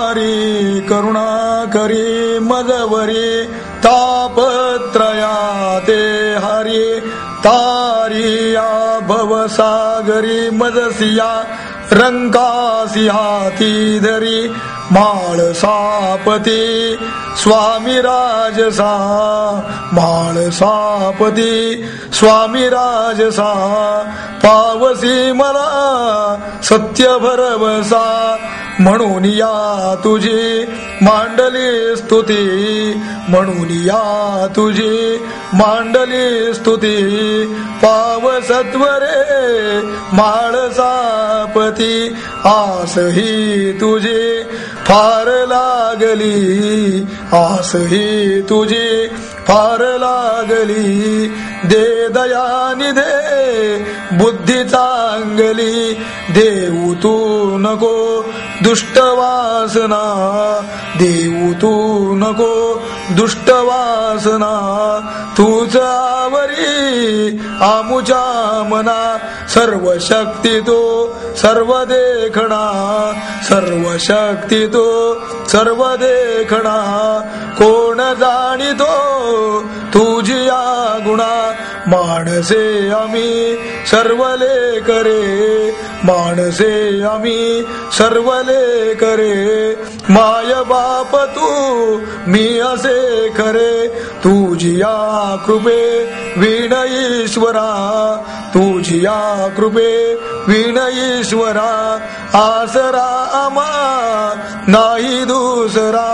हरी करुणा करी मजवरी तापत्रया ते हरी तारिया भवसागरी मजसिया रंकासी हाती धरी माळ सापती स्वामी राजसा माळ सापती स्वामी राजसा पावसी मला सत्य भरवसा म्हणून या तुझी मांडली स्तुती म्हणून या तुझी मांडली स्तुती पावसत्वरे माळ सापती आस ही तुझी फार लागली आस ही तुझी फार लागली दे दयानी दे बुद्धी चांगली देऊ तू नको दुष्ट वासना देऊ तू नको दुष्ट वासना तूच आवरी आमुच्या मना सर्व शक्ती तो सर्व देखणा सर्व शक्ती तो सर्व देखणा कोण जाणितो तुझी या गुणा माणसे आम्ही सर्वले करे माणसे आम्ही सर्वले करे माय बाप तू मी असे खरे तुझी या कृपे वीण ईश्वरा तुझी या कृपे वीण ईश्वरा आसरा आम्हा नाही दुसरा